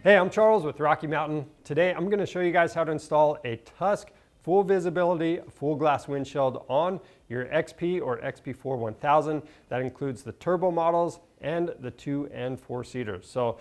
Hey, I'm Charles with Rocky Mountain. Today I'm going to show you guys how to install a Tusk full visibility, full glass windshield on your XP or XP4 1000. That includes the turbo models and the 2 and 4 seaters. So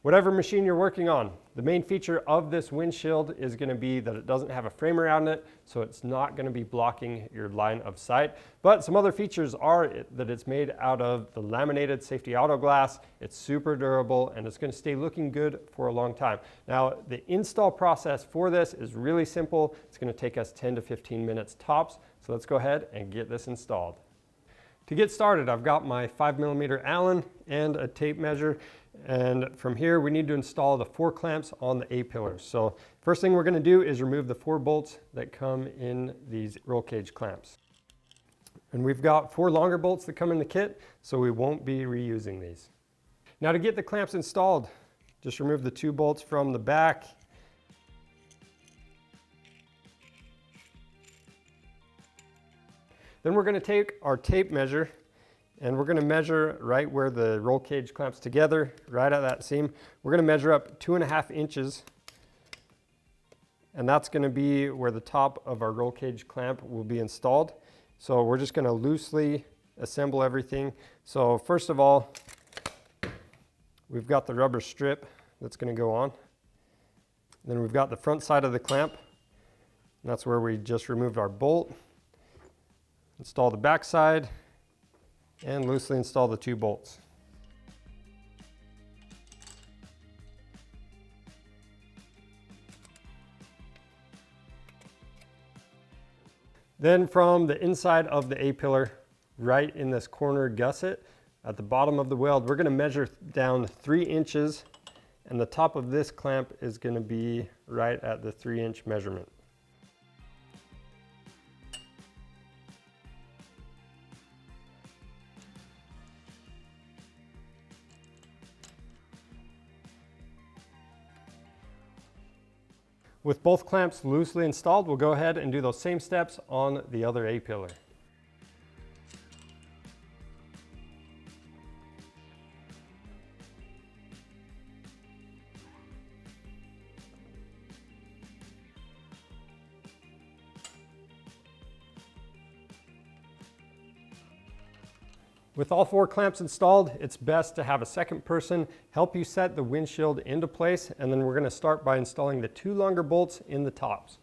whatever machine you're working on, the main feature of this windshield is going to be that it doesn't have a frame around it, so it's not going to be blocking your line of sight. But some other features are that it's made out of the laminated safety auto glass. It's super durable and it's going to stay looking good for a long time. Now, the install process for this is really simple. It's going to take us 10 to 15 minutes tops. So let's go ahead and get this installed. To get started, I've got my 5mm Allen and a tape measure. And from here, we need to install the 4 clamps on the A-pillars. So first thing we're going to do is remove the 4 bolts that come in these roll cage clamps. And we've got 4 longer bolts that come in the kit, so we won't be reusing these. Now to get the clamps installed, just remove the 2 bolts from the back. Then we're going to take our tape measure and we're going to measure right where the roll cage clamps together, right at that seam. We're going to measure up 2.5 inches, and that's going to be where the top of our roll cage clamp will be installed. So we're just going to loosely assemble everything. So first of all, we've got the rubber strip that's going to go on. Then we've got the front side of the clamp, and that's where we just removed our bolt. Install the back side and loosely install the 2 bolts. Then from the inside of the A-pillar, right in this corner gusset, at the bottom of the weld, we're going to measure down 3 inches, and the top of this clamp is going to be right at the 3-inch measurement. With both clamps loosely installed, we'll go ahead and do those same steps on the other A-pillar. With all 4 clamps installed, it's best to have a second person help you set the windshield into place, and then we're going to start by installing the 2 longer bolts in the tops.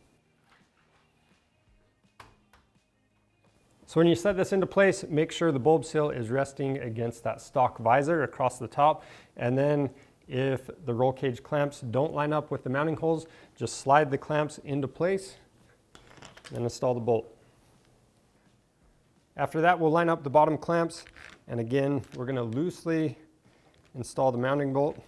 So when you set this into place, make sure the bulb seal is resting against that stock visor across the top, and then if the roll cage clamps don't line up with the mounting holes, just slide the clamps into place and install the bolt. After that, we'll line up the bottom clamps, and again, we're going to loosely install the mounting bolt.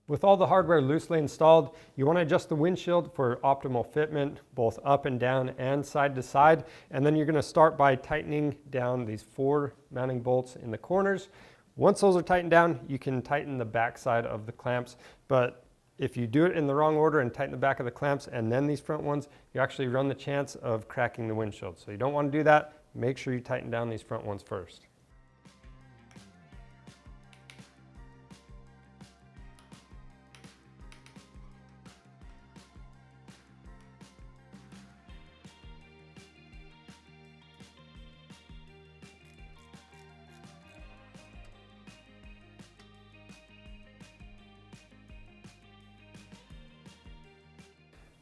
With all the hardware loosely installed, you want to adjust the windshield for optimal fitment, both up and down and side to side, and then you're going to start by tightening down these 4 mounting bolts in the corners. Once those are tightened down, you can tighten the back side of the clamps, but if you do it in the wrong order and tighten the back of the clamps and then these front ones, you actually run the chance of cracking the windshield. So you don't want to do that. Make sure you tighten down these front ones first.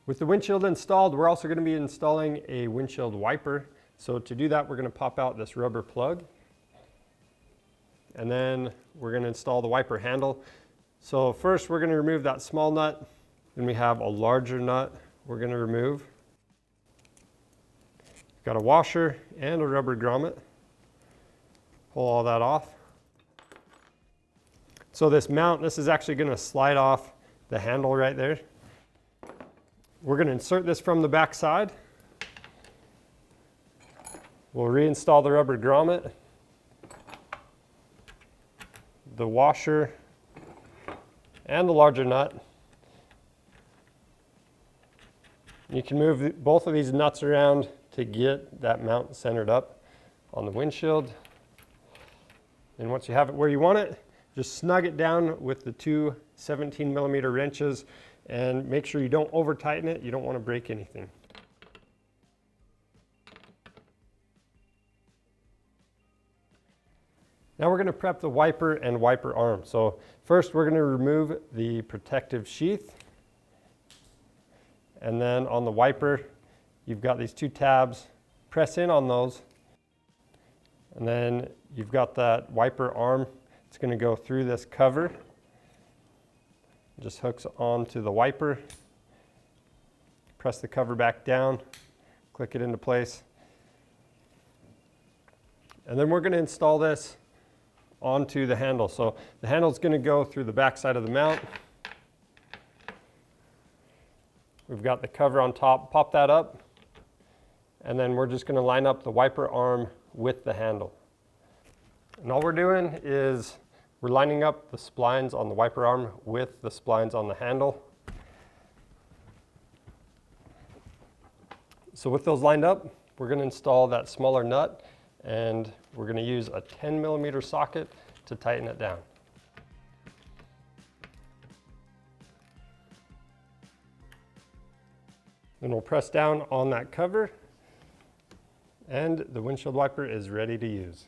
With the windshield installed, we're also going to be installing a windshield wiper. So to do that, we're going to pop out this rubber plug, and then we're going to install the wiper handle. So first, we're going to remove that small nut. Then we have a larger nut we're going to remove. We've got a washer and a rubber grommet. Pull all that off. So this mount, this is actually going to slide off the handle right there. We're going to insert this from the back side. We'll reinstall the rubber grommet, the washer, and the larger nut. You can move both of these nuts around to get that mount centered up on the windshield. And once you have it where you want it, Just snug it down with the two 17mm wrenches and make sure you don't over tighten it. You don't want to break anything. Now we're going to prep the wiper and wiper arm. So first we're going to remove the protective sheath. And then on the wiper, you've got these two tabs. Press in on those. And then you've got that wiper arm. It's going to go through this cover. It just hooks onto the wiper. Press the cover back down. Click it into place. And then we're going to install this onto the handle. So the handle is going to go through the back side of the mount. We've got the cover on top. Pop that up. And then we're just going to line up the wiper arm with the handle. And all we're doing is we're lining up the splines on the wiper arm with the splines on the handle. So with those lined up, we're going to install that smaller nut, and we're going to use a 10mm socket to tighten it down. Then we'll press down on that cover, and the windshield wiper is ready to use.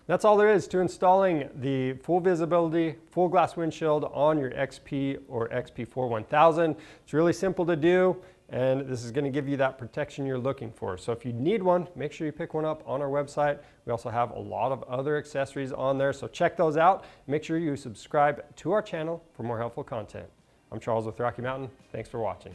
That's all there is to installing the full visibility, full glass windshield on your XP or XP4 1000. It's really simple to do, and this is going to give you that protection you're looking for. So if you need one, make sure you pick one up on our website. We also have a lot of other accessories on there, so check those out. Make sure you subscribe to our channel for more helpful content. I'm Charles with Rocky Mountain. Thanks for watching.